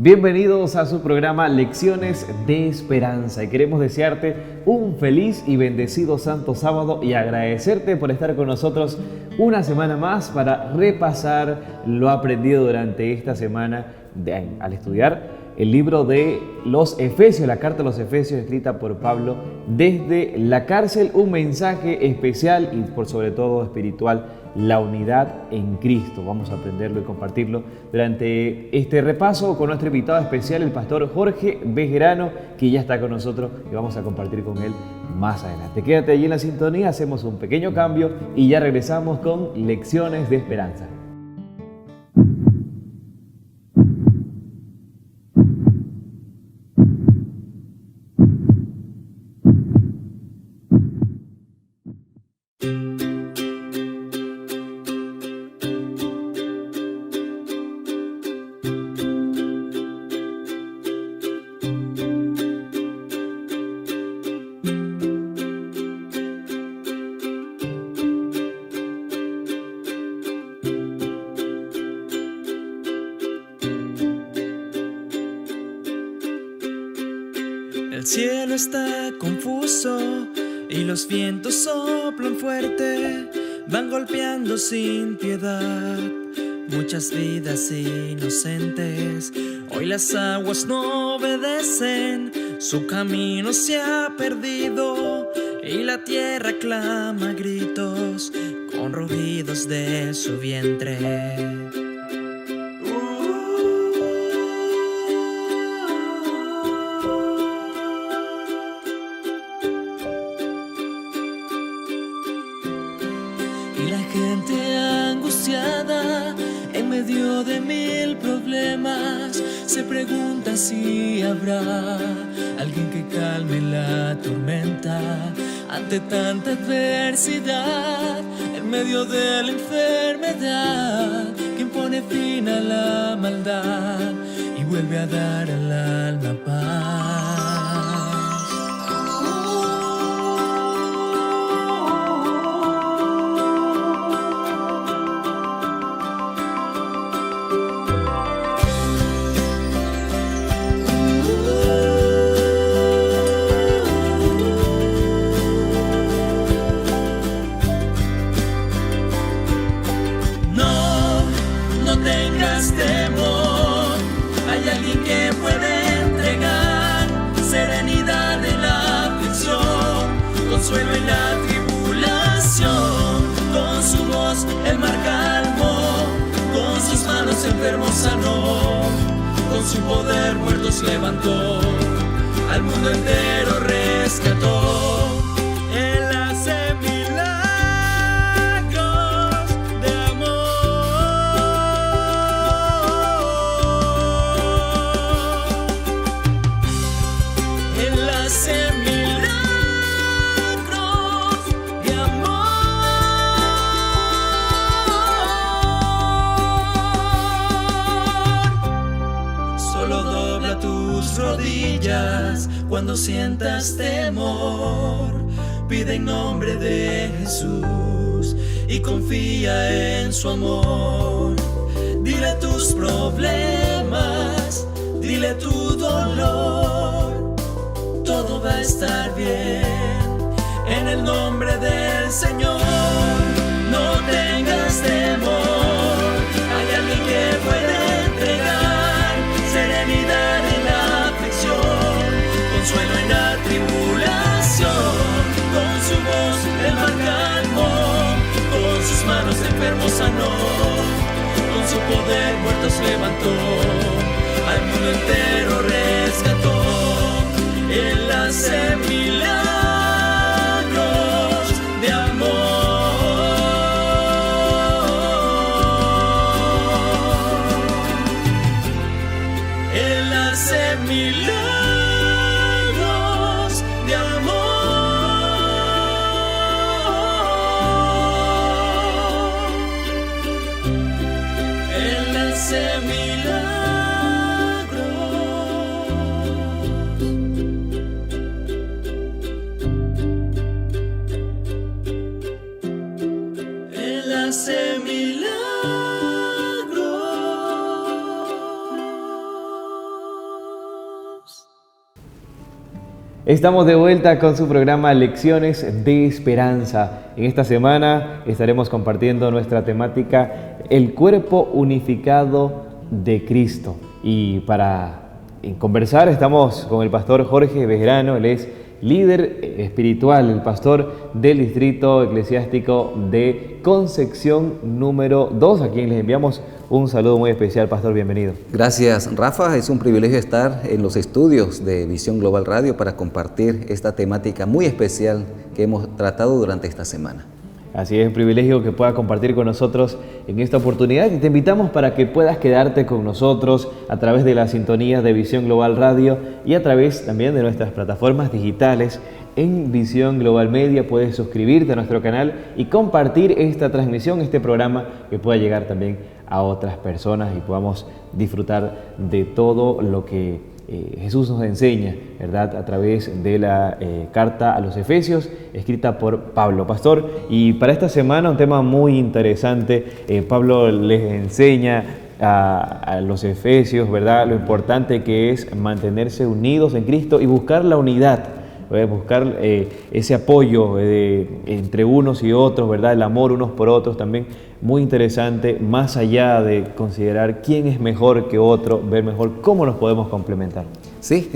Bienvenidos a su programa Lecciones de Esperanza y queremos desearte un feliz y bendecido Santo Sábado y agradecerte por estar con nosotros una semana más para repasar lo aprendido durante esta semana al estudiar el libro de los Efesios, la carta a los Efesios escrita por Pablo desde la cárcel, un mensaje especial y por sobre todo espiritual, la unidad en Cristo. Vamos a aprenderlo y compartirlo durante este repaso con nuestro invitado especial, el pastor Jorge Bejerano, que ya está con nosotros y vamos a compartir con él más adelante. Quédate allí en la sintonía, hacemos un pequeño cambio y ya regresamos con Lecciones de Esperanza. El cielo está confuso y los vientos soplan fuerte, van golpeando sin piedad muchas vidas inocentes. Hoy las aguas no obedecen, su camino se ha perdido y la tierra clama a gritos con rugidos de su vientre. En medio de mil problemas, se pregunta si habrá alguien que calme la tormenta. Ante tanta adversidad, en medio de la enfermedad, quien pone fin a la maldad y vuelve a dar al alma paz. Consuelo en la tribulación, con su voz el mar calmó, con sus manos enfermos sanó, con su poder muertos levantó, al mundo entero rescató. Él hace milagros de amor. Él hace rodillas cuando sientas temor, pide en nombre de Jesús y confía en su amor. Dile tus problemas, dile tu dolor, todo va a estar bien en el nombre del Señor. No tengas temor, hay alguien que puede entregar serenidad en la aflicción, consuelo en la tribulación, con su voz el mar calmó, con sus manos enfermos sanó, con su poder muertos levantó, al mundo entero rescató. Estamos de vuelta con su programa Lecciones de Esperanza. En esta semana estaremos compartiendo nuestra temática, el cuerpo unificado de Cristo. Y para conversar estamos con el pastor Jorge Bejarano. Él es líder espiritual, el pastor del distrito eclesiástico de Concepción número 2, a quien les enviamos un saludo muy especial. Pastor, bienvenido. Gracias, Rafa. Es un privilegio estar en los estudios de Visión Global Radio para compartir esta temática muy especial que hemos tratado durante esta semana. Así es, un privilegio que puedas compartir con nosotros en esta oportunidad, y te invitamos para que puedas quedarte con nosotros a través de la sintonía de Visión Global Radio y a través también de nuestras plataformas digitales. En Visión Global Media puedes suscribirte a nuestro canal y compartir esta transmisión, este programa, que pueda llegar también a otras personas y podamos disfrutar de todo lo que Jesús nos enseña, ¿verdad?, a través de la carta a los Efesios, escrita por Pablo. Pastor, y para esta semana un tema muy interesante. Pablo les enseña a los Efesios, ¿verdad?, lo importante que es mantenerse unidos en Cristo y buscar la unidad, buscar ese apoyo entre unos y otros, ¿verdad?, el amor unos por otros también. Muy interesante, más allá de considerar quién es mejor que otro, ver mejor cómo nos podemos complementar. Sí,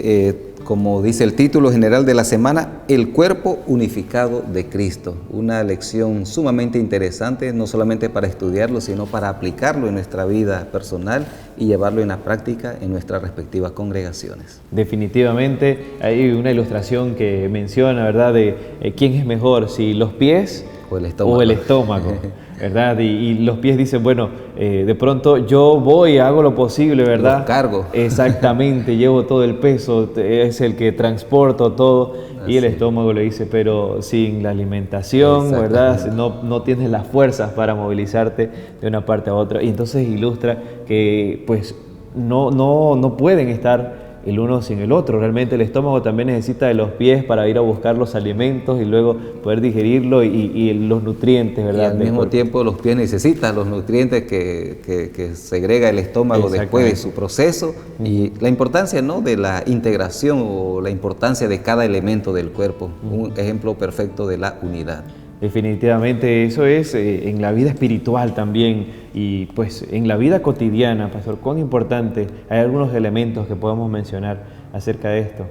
como dice el título general de la semana, el cuerpo unificado de Cristo. Una lección sumamente interesante, no solamente para estudiarlo, sino para aplicarlo en nuestra vida personal y llevarlo en la práctica en nuestras respectivas congregaciones. Definitivamente hay una ilustración que menciona, ¿verdad?, de quién es mejor, si los pies o el estómago. ¿Verdad? Y los pies dicen, bueno, de pronto yo voy, hago lo posible, ¿verdad? Los cargo. Exactamente, llevo todo el peso, es el que transporto todo. Así. Y el estómago le dice, pero sin la alimentación, ¿verdad?, no tienes las fuerzas para movilizarte de una parte a otra. Y entonces ilustra que pues no pueden estar el uno sin el otro. Realmente el estómago también necesita de los pies para ir a buscar los alimentos y luego poder digerirlo y los nutrientes, ¿verdad? Y al mismo tiempo los pies necesitan los nutrientes que segrega el estómago después de su proceso. Y la importancia, ¿no?, de la integración o la importancia de cada elemento del cuerpo. Un ejemplo perfecto de la unidad. Definitivamente eso es en la vida espiritual también, y pues en la vida cotidiana, pastor, cuán importante. Hay algunos elementos que podemos mencionar acerca de esto.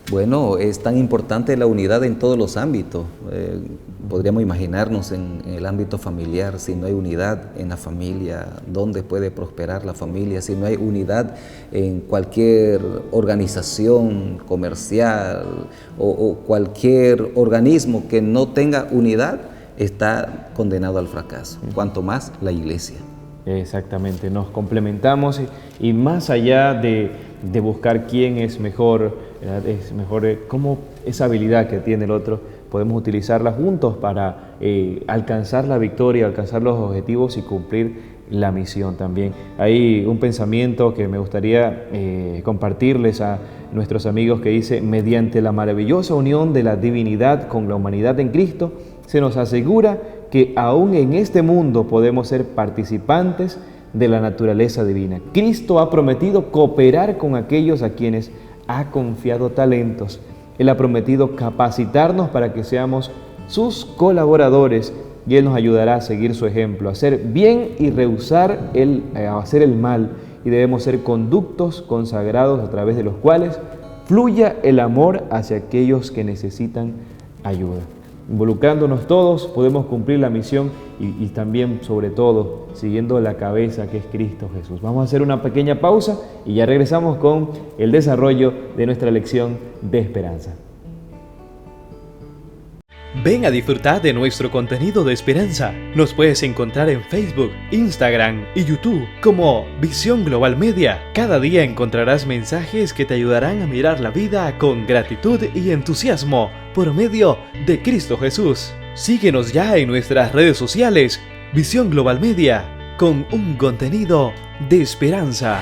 Bueno, es tan importante la unidad en todos los ámbitos. Podríamos imaginarnos en el ámbito familiar. Si no hay unidad en la familia, ¿dónde puede prosperar la familia? Si no hay unidad en cualquier organización comercial o cualquier organismo que no tenga unidad, está condenado al fracaso. Cuanto más la iglesia. Exactamente, nos complementamos y más allá de buscar quién es mejor, ¿verdad?, es mejor cómo esa habilidad que tiene el otro podemos utilizarla juntos para alcanzar la victoria, alcanzar los objetivos y cumplir la misión también. Hay un pensamiento que me gustaría compartirles a nuestros amigos que dice: mediante la maravillosa unión de la divinidad con la humanidad en Cristo, se nos asegura que aún en este mundo podemos ser participantes de la naturaleza divina. Cristo ha prometido cooperar con aquellos a quienes ha confiado talentos. Él ha prometido capacitarnos para que seamos sus colaboradores, y Él nos ayudará a seguir su ejemplo, a hacer bien y rehusar hacer el mal. Y debemos ser conductos consagrados a través de los cuales fluya el amor hacia aquellos que necesitan ayuda. Involucrándonos todos podemos cumplir la misión y también, sobre todo, siguiendo la cabeza que es Cristo Jesús. Vamos a hacer una pequeña pausa y ya regresamos con el desarrollo de nuestra lección de esperanza. Ven a disfrutar de nuestro contenido de esperanza. Nos puedes encontrar en Facebook, Instagram y YouTube como Visión Global Media. Cada día encontrarás mensajes que te ayudarán a mirar la vida con gratitud y entusiasmo por medio de Cristo Jesús. Síguenos ya en nuestras redes sociales, Visión Global Media, con un contenido de esperanza.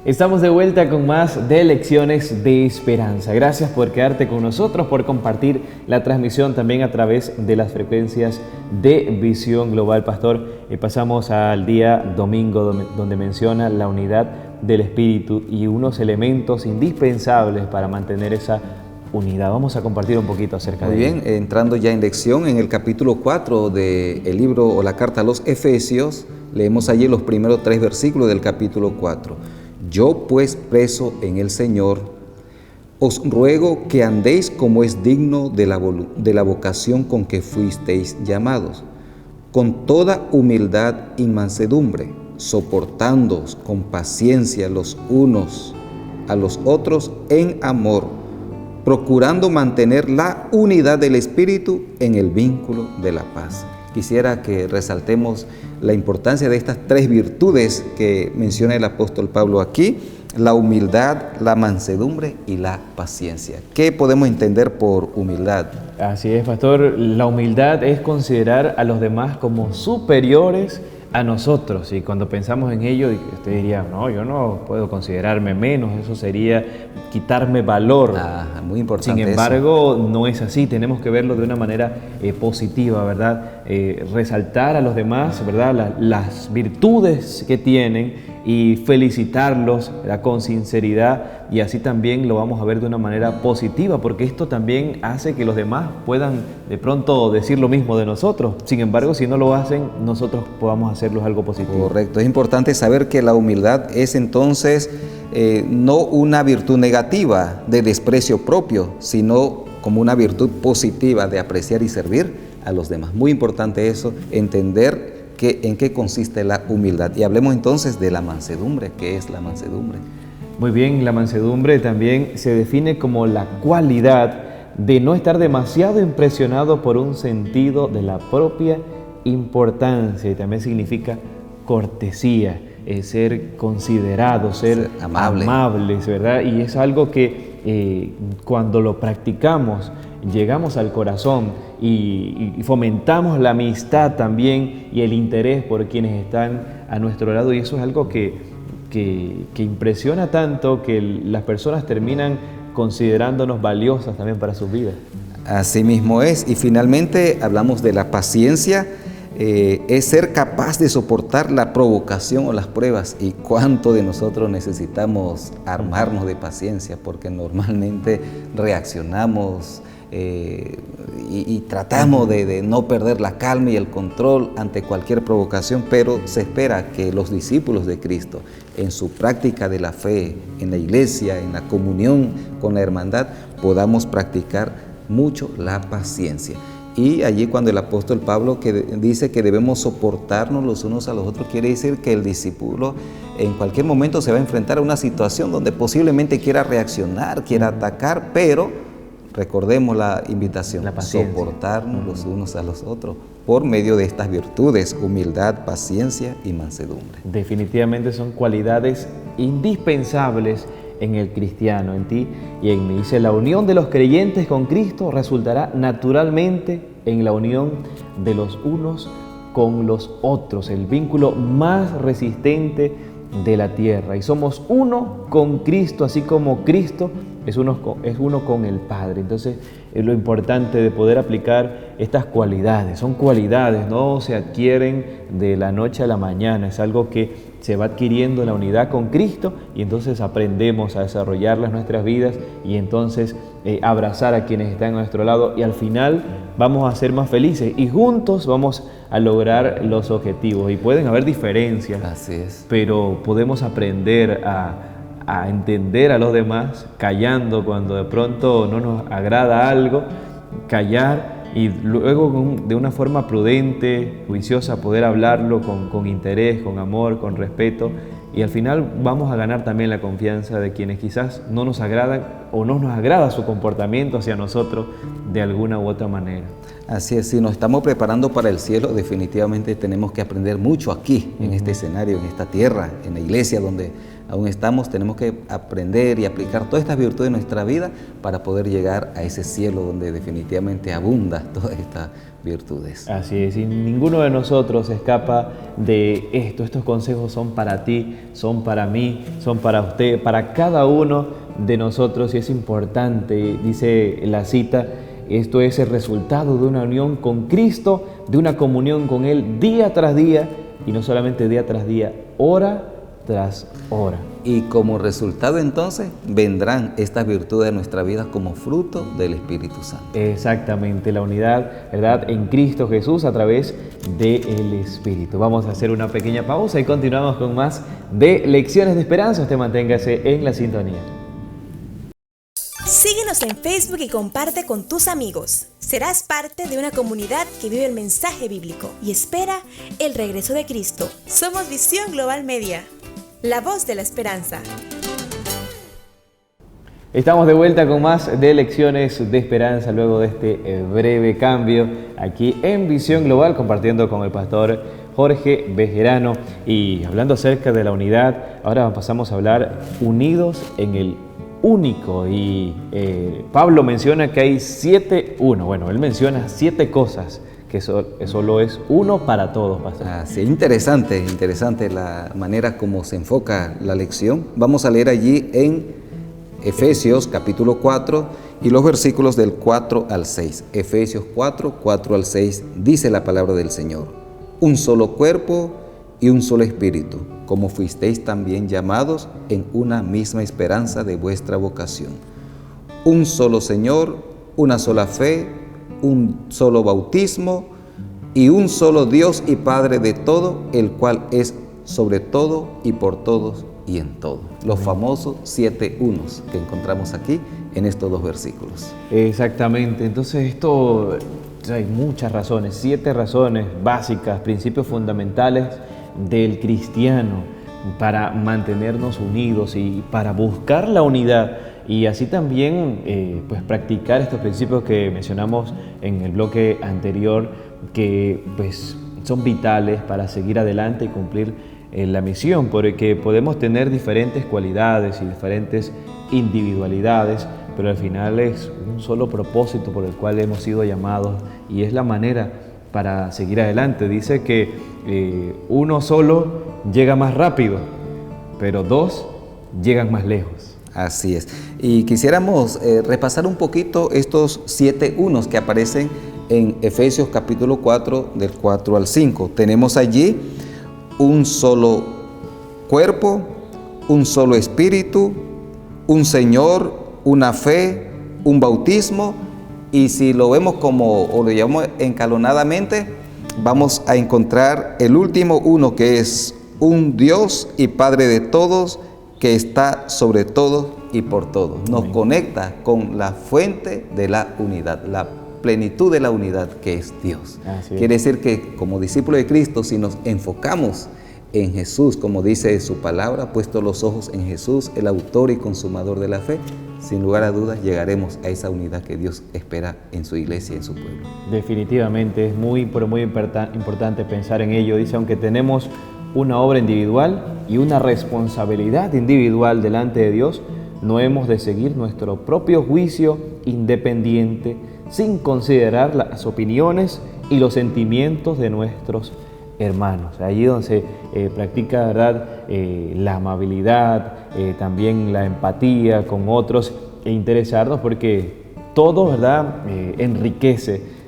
Estamos de vuelta con más de Lecciones de Esperanza. Gracias por quedarte con nosotros, por compartir la transmisión también a través de las frecuencias de Visión Global. Pastor, pasamos al día domingo donde menciona la unidad del Espíritu y unos elementos indispensables para mantener esa unidad. Vamos a compartir un poquito acerca de ello. Muy bien, entrando ya en lección, en el capítulo 4 del libro o la carta a los Efesios, leemos allí los primeros 3 versículos del capítulo 4. Yo pues preso en el Señor, os ruego que andéis como es digno de la vocación con que fuisteis llamados, con toda humildad y mansedumbre, soportándoos con paciencia los unos a los otros en amor, procurando mantener la unidad del Espíritu en el vínculo de la paz. Quisiera que resaltemos la importancia de estas 3 virtudes que menciona el apóstol Pablo aquí: la humildad, la mansedumbre y la paciencia. ¿Qué podemos entender por humildad? Así es, pastor. La humildad es considerar a los demás como superiores a nosotros, y cuando pensamos en ello, usted diría, no, yo no puedo considerarme menos, eso sería quitarme valor. Muy importante. Sin embargo, no es así, tenemos que verlo de una manera positiva, ¿verdad? Resaltar a los demás, ¿verdad? Las virtudes que tienen y felicitarlos, ¿verdad? Con sinceridad, y así también lo vamos a ver de una manera positiva, porque esto también hace que los demás puedan de pronto decir lo mismo de nosotros. Sin embargo, si no lo hacen, nosotros podamos hacerlos algo positivo. Correcto, es importante saber que la humildad es entonces no una virtud negativa de desprecio propio, sino como una virtud positiva de apreciar y servir a los demás. Muy importante eso, entender en qué consiste la humildad. Y hablemos entonces de la mansedumbre. ¿Qué es la mansedumbre? Muy bien, la mansedumbre también se define como la cualidad de no estar demasiado impresionado por un sentido de la propia importancia, y también significa cortesía, ser considerado, ser amables, ¿verdad? Y es algo que cuando lo practicamos llegamos al corazón y fomentamos la amistad también y el interés por quienes están a nuestro lado, y eso es algo que impresiona tanto que las personas terminan considerándonos valiosas también para sus vidas. Así mismo es. Y finalmente hablamos de la paciencia. Es ser capaz de soportar la provocación o las pruebas. Y cuánto de nosotros necesitamos armarnos de paciencia, porque normalmente reaccionamos y tratamos de no perder la calma y el control ante cualquier provocación, pero se espera que los discípulos de Cristo, en su práctica de la fe, en la iglesia, en la comunión con la hermandad, podamos practicar mucho la paciencia. Y allí cuando el apóstol Pablo dice que debemos soportarnos los unos a los otros, quiere decir que el discípulo en cualquier momento se va a enfrentar a una situación donde posiblemente quiera reaccionar, quiera atacar, pero recordemos la invitación, soportarnos los unos a los otros por medio de estas virtudes: humildad, paciencia y mansedumbre. Definitivamente son cualidades indispensables en el cristiano, en ti y en mí. Dice, la unión de los creyentes con Cristo resultará naturalmente en la unión de los unos con los otros, el vínculo más resistente de la tierra. Y somos uno con Cristo, así como Cristo es uno con el Padre. Entonces, es lo importante de poder aplicar estas cualidades. Son cualidades, no se adquieren de la noche a la mañana, es algo que se va adquiriendo en la unidad con Cristo, y entonces aprendemos a desarrollarlas en nuestras vidas, y entonces abrazar a quienes están a nuestro lado, y al final vamos a ser más felices y juntos vamos a lograr los objetivos. Y pueden haber diferencias, así es, pero podemos aprender a entender a los demás, callando cuando de pronto no nos agrada algo, callar, y luego de una forma prudente, juiciosa, poder hablarlo con interés, con amor, con respeto, y al final vamos a ganar también la confianza de quienes quizás no nos agradan o no nos agrada su comportamiento hacia nosotros de alguna u otra manera. Así es, si nos estamos preparando para el cielo, definitivamente tenemos que aprender mucho aquí, en este escenario, en esta tierra, en la iglesia donde aún estamos. Tenemos que aprender y aplicar todas estas virtudes en nuestra vida para poder llegar a ese cielo donde definitivamente abunda todas estas virtudes. Así es, y ninguno de nosotros escapa de esto. Estos consejos son para ti, son para mí, son para usted, para cada uno de nosotros, y es importante, dice la cita, esto es el resultado de una unión con Cristo, de una comunión con Él día tras día, y no solamente día tras día, hora tras hora. Y como resultado entonces vendrán estas virtudes de nuestra vida como fruto del Espíritu Santo. Exactamente, la unidad, ¿verdad?, en Cristo Jesús a través del Espíritu. Vamos a hacer una pequeña pausa y continuamos con más de Lecciones de Esperanza. Usted manténgase en la sintonía. Síguenos en Facebook y comparte con tus amigos. Serás parte de una comunidad que vive el mensaje bíblico y espera el regreso de Cristo. Somos Visión Global Media, la voz de la esperanza. Estamos de vuelta con más de Lecciones de Esperanza luego de este breve cambio aquí en Visión Global, compartiendo con el pastor Jorge Bejerano y hablando acerca de la unidad. Ahora pasamos a hablar unidos en el único, y Pablo menciona que hay 7 uno. Bueno, él menciona 7 cosas que solo es uno para todos, pastor. Sí, interesante la manera como se enfoca la lección. Vamos a leer allí en Efesios capítulo 4 y los versículos del 4 al 6. Efesios 4, 4 al 6 dice la palabra del Señor: un solo cuerpo y un solo espíritu, como fuisteis también llamados en una misma esperanza de vuestra vocación. Un solo Señor, una sola fe, un solo bautismo y un solo Dios y Padre de todo, el cual es sobre todo y por todos y en todo. Los famosos 7 unos que encontramos aquí en estos 2 versículos. Exactamente, entonces esto hay muchas razones, 7 razones básicas, principios fundamentales del cristiano para mantenernos unidos y para buscar la unidad y así también pues practicar estos principios que mencionamos en el bloque anterior, que pues son vitales para seguir adelante y cumplir la misión, porque podemos tener diferentes cualidades y diferentes individualidades, pero al final es un solo propósito por el cual hemos sido llamados y es la manera para seguir adelante. Dice que uno solo llega más rápido, pero 2 llegan más lejos. Así es. Y quisiéramos repasar un poquito estos 7 unos que aparecen en Efesios capítulo 4, del 4 al 5. Tenemos allí un solo cuerpo, un solo espíritu, un Señor, una fe, un bautismo. Y si lo vemos como, o lo llamamos escalonadamente, vamos a encontrar el último uno, que es un Dios y Padre de todos, que está sobre todo y por todos. Nos conecta con la fuente de la unidad, la plenitud de la unidad, que es Dios. Quiere decir que como discípulos de Cristo, si nos enfocamos en Jesús, como dice su palabra, puesto los ojos en Jesús, el autor y consumador de la fe, sin lugar a dudas llegaremos a esa unidad que Dios espera en su iglesia y en su pueblo. Definitivamente es muy importante pensar en ello. Dice, aunque tenemos una obra individual y una responsabilidad individual delante de Dios, no hemos de seguir nuestro propio juicio independiente sin considerar las opiniones y los sentimientos de nuestros hermanos. Allí donde se practica, ¿verdad?, la amabilidad, también la empatía con otros e interesarnos, porque todo, ¿verdad?, enriquece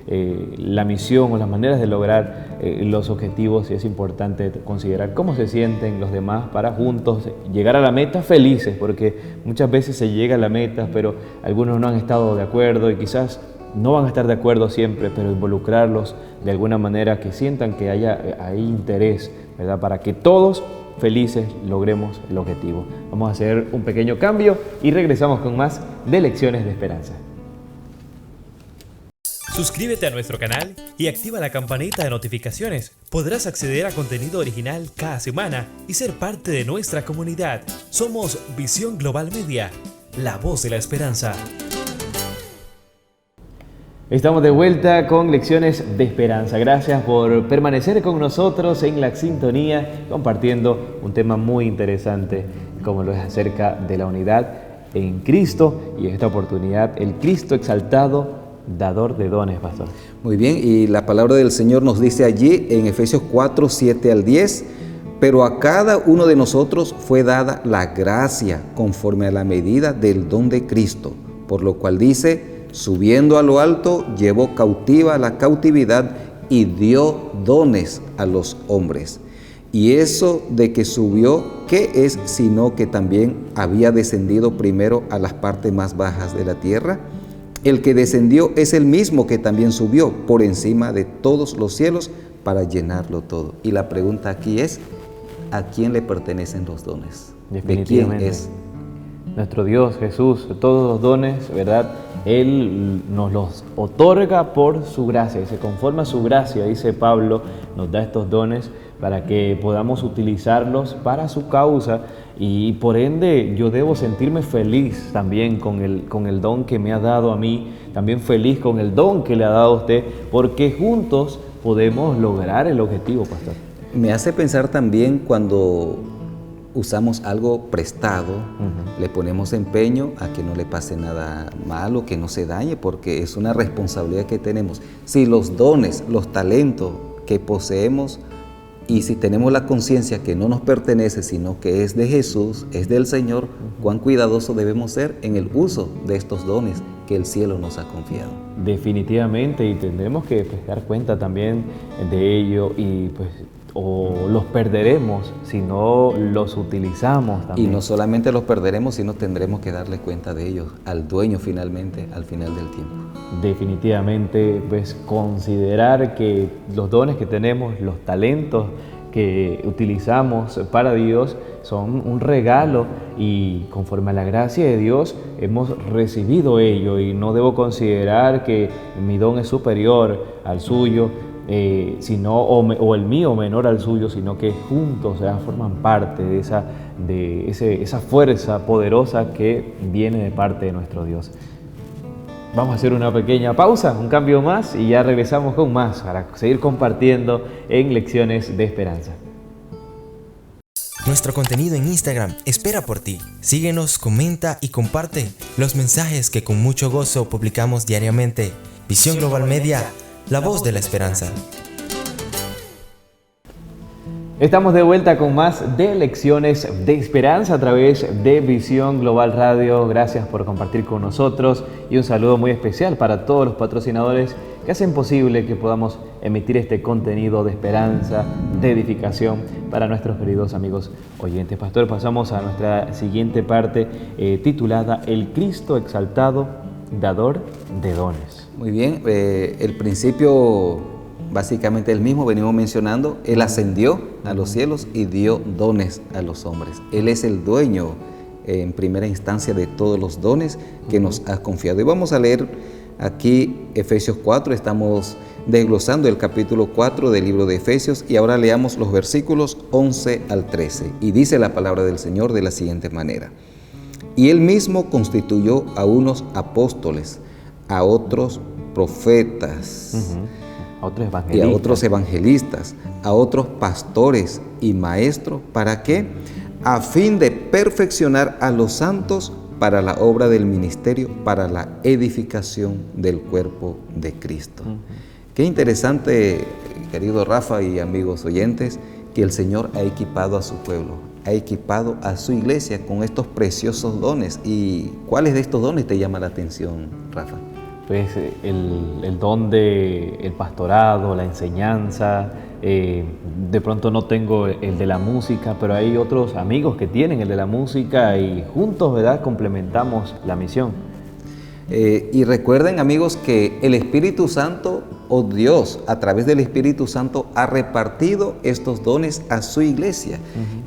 la misión o las maneras de lograr los objetivos, y es importante considerar cómo se sienten los demás para juntos llegar a la meta felices, porque muchas veces se llega a la meta, pero algunos no han estado de acuerdo y quizás no van a estar de acuerdo siempre, pero involucrarlos de alguna manera que sientan que haya ahí interés, ¿verdad?, para que todos felices logremos el objetivo. Vamos a hacer un pequeño cambio y regresamos con más de Lecciones de Esperanza. Suscríbete a nuestro canal y activa la campanita de notificaciones. Podrás acceder a contenido original cada semana y ser parte de nuestra comunidad. Somos Visión Global Media, la voz de la esperanza. Estamos de vuelta con Lecciones de Esperanza. Gracias por permanecer con nosotros en la sintonía, compartiendo un tema muy interesante, como lo es acerca de la unidad en Cristo, y en esta oportunidad el Cristo exaltado, dador de dones, pastor. Muy bien, y la palabra del Señor nos dice allí en Efesios 4, 7 al 10, pero a cada uno de nosotros fue dada la gracia conforme a la medida del don de Cristo, por lo cual dice, subiendo a lo alto, llevó cautiva la cautividad y dio dones a los hombres. Y eso de que subió, qué es sino que también había descendido primero a las partes más bajas de la tierra? El que descendió es el mismo que también subió por encima de todos los cielos para llenarlo todo. Y la pregunta aquí es, ¿a quién le pertenecen los dones? ¿De quién es? Nuestro Dios, Jesús, todos los dones, ¿verdad? Él nos los otorga por su gracia y se conforma a su gracia, dice Pablo, nos da estos dones para que podamos utilizarlos para su causa y por ende yo debo sentirme feliz también con el don que me ha dado a mí, también feliz con el don que le ha dado a usted, porque juntos podemos lograr el objetivo, pastor. Me hace pensar también cuando usamos algo prestado, le ponemos empeño a que no le pase nada malo, que no se dañe, porque es una responsabilidad que tenemos. Si los dones, los talentos que poseemos y si tenemos la conciencia que no nos pertenece, sino que es de Jesús, es del Señor, cuán cuidadosos debemos ser en el uso de estos dones que el cielo nos ha confiado. Definitivamente, y tendremos que dar cuenta también de ello y pues o los perderemos si no los utilizamos también. Y no solamente los perderemos, sino tendremos que darle cuenta de ellos al dueño finalmente, al final del tiempo. Definitivamente, pues considerar que los dones que tenemos, los talentos que utilizamos para Dios son un regalo y conforme a la gracia de Dios hemos recibido ello y no debo considerar que mi don es superior al suyo, o el mío menor al suyo, sino que juntos forman parte de esa fuerza poderosa que viene de parte de nuestro Dios. Vamos a hacer una pequeña pausa, un cambio más y ya regresamos con más para seguir compartiendo en Lecciones de Esperanza. Nuestro contenido en Instagram espera por ti. Síguenos, comenta y comparte los mensajes que con mucho gozo publicamos diariamente. Visión Global Media, la voz de la esperanza. Estamos de vuelta con más de Lecciones de Esperanza a través de Visión Global Radio. Gracias por compartir con nosotros y un saludo muy especial para todos los patrocinadores que hacen posible que podamos emitir este contenido de esperanza, de edificación para nuestros queridos amigos oyentes. Pastor, pasamos a nuestra siguiente parte titulada El Cristo exaltado, dador de dones. Muy bien, el principio básicamente el mismo venimos mencionando. Él ascendió a los cielos y dio dones a los hombres. Él es el dueño en primera instancia de todos los dones que nos ha confiado. Y vamos a leer aquí Efesios 4, estamos desglosando el capítulo 4 del libro de Efesios y ahora leamos los versículos 11 al 13. Y dice la palabra del Señor de la siguiente manera: Y Él mismo constituyó a unos apóstoles, a otros profetas, y a otros evangelistas, a otros pastores y maestros. ¿Para qué? A fin de perfeccionar a los santos para la obra del ministerio, para la edificación del cuerpo de Cristo. Qué interesante, querido Rafa y amigos oyentes, que el Señor ha equipado a su pueblo, ha equipado a su iglesia con estos preciosos dones. ¿Y cuáles de estos dones te llama la atención, Rafa? Pues el don del pastorado, la enseñanza, de pronto no tengo el de la música, pero hay otros amigos que tienen el de la música y juntos, ¿verdad?, complementamos la misión. Y recuerden, amigos, que el Espíritu Santo, o Dios, a través del Espíritu Santo, ha repartido estos dones a su iglesia.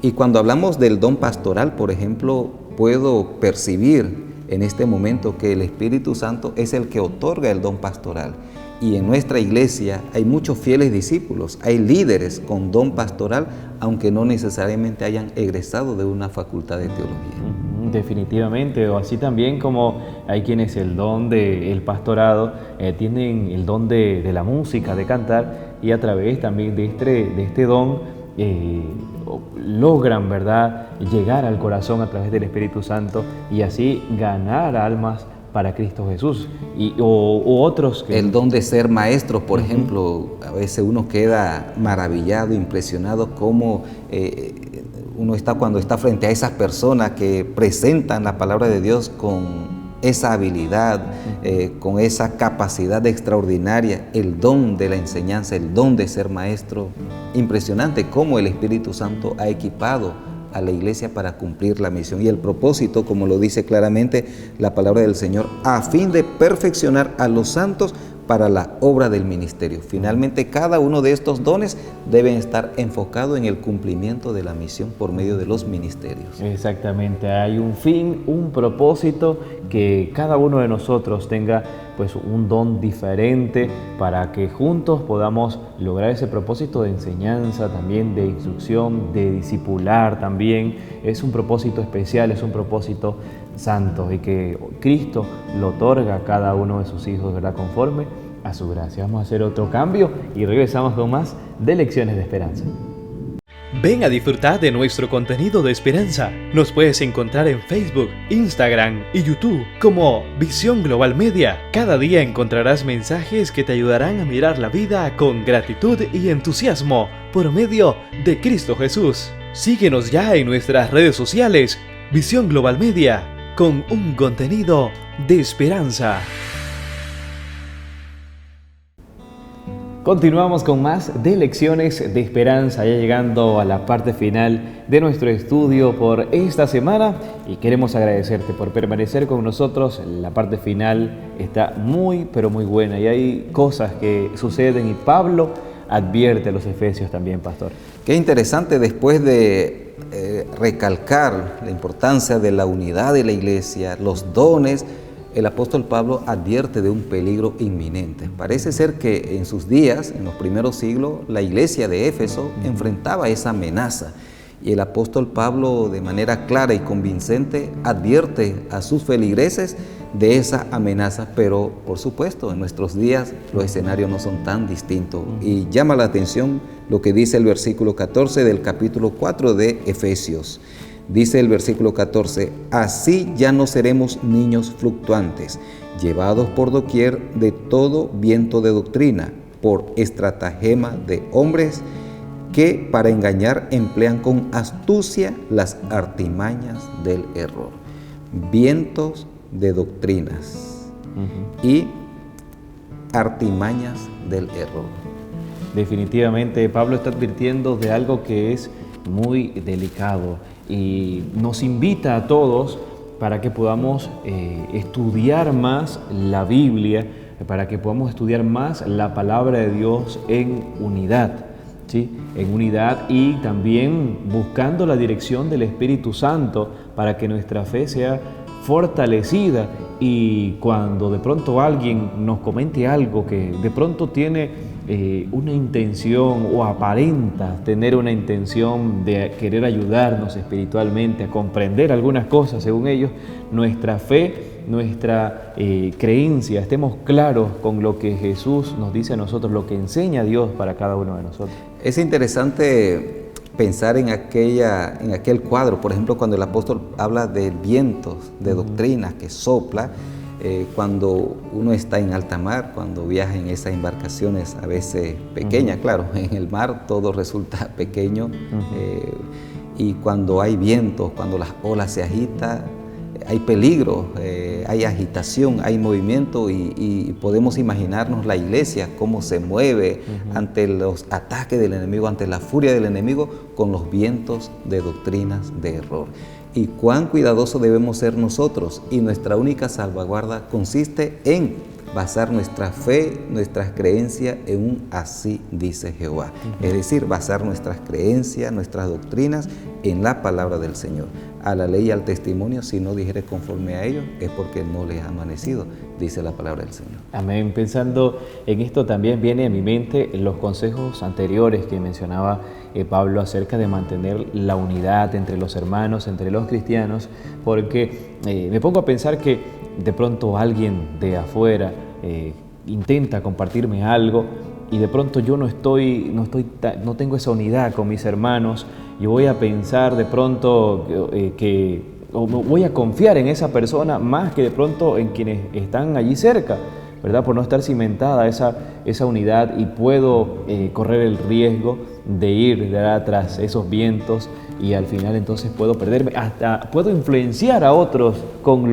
Y cuando hablamos del don pastoral, por ejemplo, puedo percibir en este momento que el Espíritu Santo es el que otorga el don pastoral. Y en nuestra iglesia hay muchos fieles discípulos, hay líderes con don pastoral, aunque no necesariamente hayan egresado de una facultad de teología. Definitivamente, o así también como hay quienes el don del pastorado tienen el don de la música, de cantar, y a través también de este don logran, ¿verdad?, llegar al corazón a través del Espíritu Santo y así ganar almas para Cristo Jesús. O otros que... El don de ser maestro, por ejemplo, a veces uno queda maravillado, impresionado cómo uno está cuando está frente a esas personas que presentan la palabra de Dios con esa habilidad, con esa capacidad extraordinaria, el don de la enseñanza, el don de ser maestro. Impresionante cómo el Espíritu Santo ha equipado a la iglesia para cumplir la misión. Y el propósito, como lo dice claramente la palabra del Señor, a fin de perfeccionar a los santos para la obra del ministerio. Finalmente, cada uno de estos dones deben estar enfocado en el cumplimiento de la misión por medio de los ministerios. Exactamente, hay un fin, un propósito, que cada uno de nosotros tenga pues un don diferente para que juntos podamos lograr ese propósito de enseñanza, también de instrucción, de discipular también. Es un propósito especial, es un propósito santo y que Cristo lo otorga a cada uno de sus hijos, ¿verdad? Conforme a su gracia. Vamos a hacer otro cambio y regresamos con más de Lecciones de Esperanza. Ven a disfrutar de nuestro contenido de esperanza. Nos puedes encontrar en Facebook, Instagram y YouTube como Visión Global Media. Cada día encontrarás mensajes que te ayudarán a mirar la vida con gratitud y entusiasmo por medio de Cristo Jesús. Síguenos ya en nuestras redes sociales, Visión Global Media, con un contenido de esperanza. Continuamos con más de Lecciones de Esperanza, ya llegando a la parte final de nuestro estudio por esta semana, y queremos agradecerte por permanecer con nosotros. La parte final está muy, pero muy buena y hay cosas que suceden y Pablo advierte a los efesios también, pastor. Qué interesante, después de recalcar la importancia de la unidad de la iglesia, los dones, el apóstol Pablo advierte de un peligro inminente. Parece ser que en sus días, en los primeros siglos, la iglesia de Éfeso enfrentaba esa amenaza. Y el apóstol Pablo, de manera clara y convincente, advierte a sus feligreses de esa amenaza. Pero, por supuesto, en nuestros días los escenarios no son tan distintos. Y llama la atención lo que dice el versículo 14 del capítulo 4 de Efesios. Dice el versículo 14, así ya no seremos niños fluctuantes, llevados por doquier de todo viento de doctrina, por estratagema de hombres que para engañar emplean con astucia las artimañas del error. Vientos de doctrinas y artimañas del error. Definitivamente Pablo está advirtiendo de algo que es muy delicado y nos invita a todos para que podamos estudiar más la Biblia, para que podamos estudiar más la palabra de Dios en unidad, ¿sí? En unidad, y también buscando la dirección del Espíritu Santo para que nuestra fe sea fortalecida, y cuando de pronto alguien nos comente algo que de pronto tiene una intención o aparenta tener una intención de querer ayudarnos espiritualmente a comprender algunas cosas según ellos, nuestra fe, nuestra creencia, estemos claros con lo que Jesús nos dice a nosotros, lo que enseña Dios para cada uno de nosotros. Es interesante pensar en aquel cuadro, por ejemplo, cuando el apóstol habla de vientos, de doctrinas que sopla, cuando uno está en alta mar, cuando viaja en esas embarcaciones a veces pequeñas, claro, en el mar todo resulta pequeño, y cuando hay vientos, cuando las olas se agitan, hay peligro, hay agitación, hay movimiento, y podemos imaginarnos la iglesia cómo se mueve ante los ataques del enemigo, ante la furia del enemigo, con los vientos de doctrinas de error. Y cuán cuidadosos debemos ser nosotros, y nuestra única salvaguarda consiste en basar nuestra fe, nuestras creencias en un así dice Jehová. Es decir, basar nuestras creencias, nuestras doctrinas en la palabra del Señor. A la ley y al testimonio, si no dijeres conforme a ellos, es porque no les ha amanecido, dice la palabra del Señor. Amén. Pensando en esto también viene a mi mente los consejos anteriores que mencionaba Pablo acerca de mantener la unidad entre los hermanos, entre los cristianos, porque me pongo a pensar que de pronto alguien de afuera intenta compartirme algo y de pronto yo no tengo esa unidad con mis hermanos. Yo voy a pensar de pronto o voy a confiar en esa persona más que de pronto en quienes están allí cerca, ¿verdad? Por no estar cimentada esa unidad, y puedo correr el riesgo de ir tras esos vientos, y al final entonces puedo perderme, hasta puedo influenciar a otros con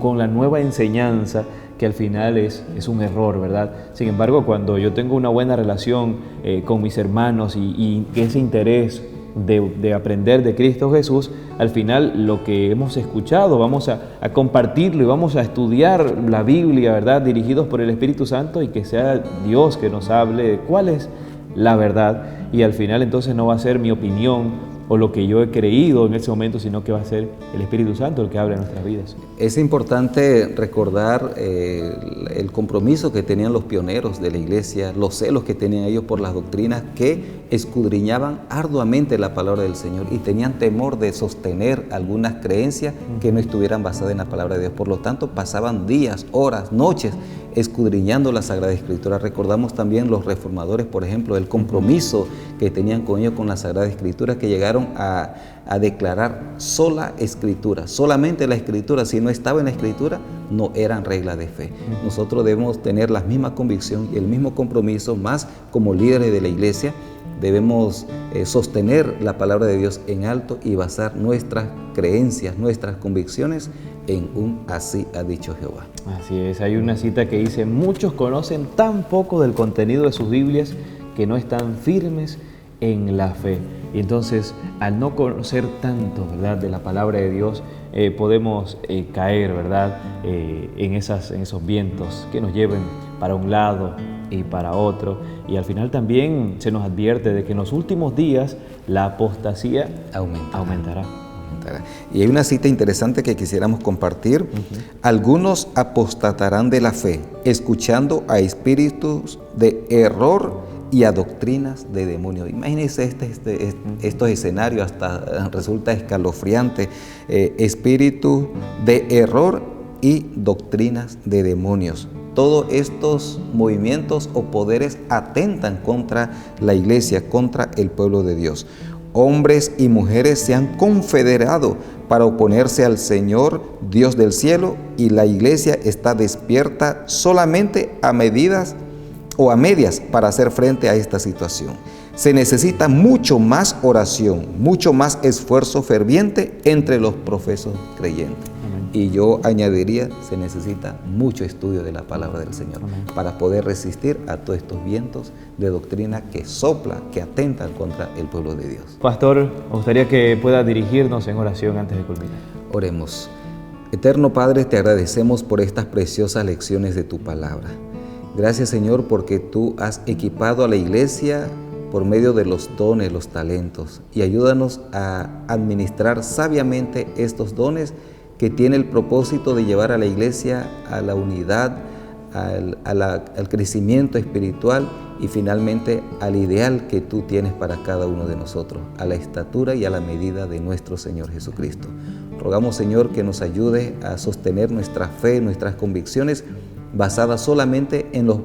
con la nueva enseñanza, que al final es un error, ¿verdad? Sin embargo, cuando yo tengo una buena relación con mis hermanos y ese interés de aprender de Cristo Jesús, al final lo que hemos escuchado vamos a compartirlo y vamos a estudiar la Biblia, ¿verdad? Dirigidos por el Espíritu Santo, y que sea Dios que nos hable de cuál es la verdad, y al final entonces no va a ser mi opinión o lo que yo he creído en ese momento, sino que va a ser el Espíritu Santo el que hable en nuestras vidas. Es importante recordar el compromiso que tenían los pioneros de la iglesia, los celos que tenían ellos por las doctrinas, que escudriñaban arduamente la palabra del Señor y tenían temor de sostener algunas creencias que no estuvieran basadas en la palabra de Dios. Por lo tanto, pasaban días, horas, noches escudriñando la Sagrada Escritura. Recordamos también los reformadores, por ejemplo, el compromiso que tenían con ellos, con la Sagrada Escritura, que llegaron a declarar sola Escritura, solamente la Escritura. Si no estaba en la Escritura, no eran regla de fe. Nosotros debemos tener la misma convicción y el mismo compromiso, más como líderes de la iglesia. Debemos sostener la palabra de Dios en alto y basar nuestras creencias, nuestras convicciones en un así ha dicho Jehová. Así es, hay una cita que dice: muchos conocen tan poco del contenido de sus Biblias que no están firmes en la fe. Y entonces, al no conocer tanto, ¿verdad?, de la palabra de Dios, podemos caer, ¿verdad?, en esos vientos que nos lleven para un lado y para otro. Y al final también se nos advierte de que en los últimos días la apostasía aumentará. Y hay una cita interesante que quisiéramos compartir. Algunos apostatarán de la fe, escuchando a espíritus de error y a doctrinas de demonios. Imagínense estos escenarios, hasta resulta escalofriante. Espíritu de error y doctrinas de demonios. Todos estos movimientos o poderes atentan contra la iglesia, contra el pueblo de Dios. Hombres y mujeres se han confederado para oponerse al Señor, Dios del cielo, y la iglesia está despierta solamente a medias para hacer frente a esta situación. Se necesita mucho más oración, mucho más esfuerzo ferviente entre los profesos creyentes. Y yo añadiría, se necesita mucho estudio de la palabra del Señor para poder resistir a todos estos vientos de doctrina que soplan, que atentan contra el pueblo de Dios. Pastor, me gustaría que pueda dirigirnos en oración antes de culminar. Oremos. Eterno Padre, te agradecemos por estas preciosas lecciones de tu palabra. Gracias, Señor, porque tú has equipado a la iglesia por medio de los dones, los talentos, y ayúdanos a administrar sabiamente estos dones que tiene el propósito de llevar a la iglesia a la unidad, al crecimiento espiritual y finalmente al ideal que tú tienes para cada uno de nosotros, a la estatura y a la medida de nuestro Señor Jesucristo. Rogamos, Señor, que nos ayude a sostener nuestra fe, nuestras convicciones, basadas solamente en lo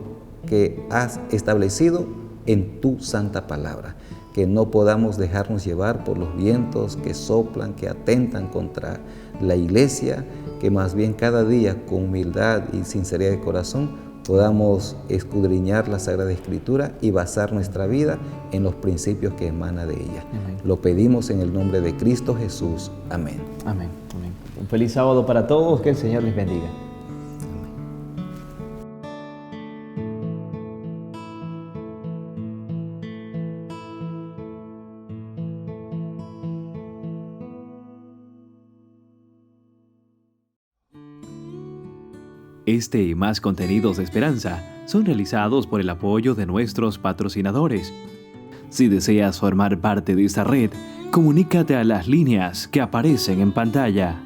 que has establecido en tu santa palabra. Que no podamos dejarnos llevar por los vientos que soplan, que atentan contra la iglesia, que más bien cada día con humildad y sinceridad de corazón podamos escudriñar la Sagrada Escritura y basar nuestra vida en los principios que emana de ella. Amén. Lo pedimos en el nombre de Cristo Jesús. Amén. Amén. Amén. Un feliz sábado para todos, que el Señor les bendiga. Este y más contenidos de esperanza son realizados por el apoyo de nuestros patrocinadores. Si deseas formar parte de esta red, comunícate a las líneas que aparecen en pantalla.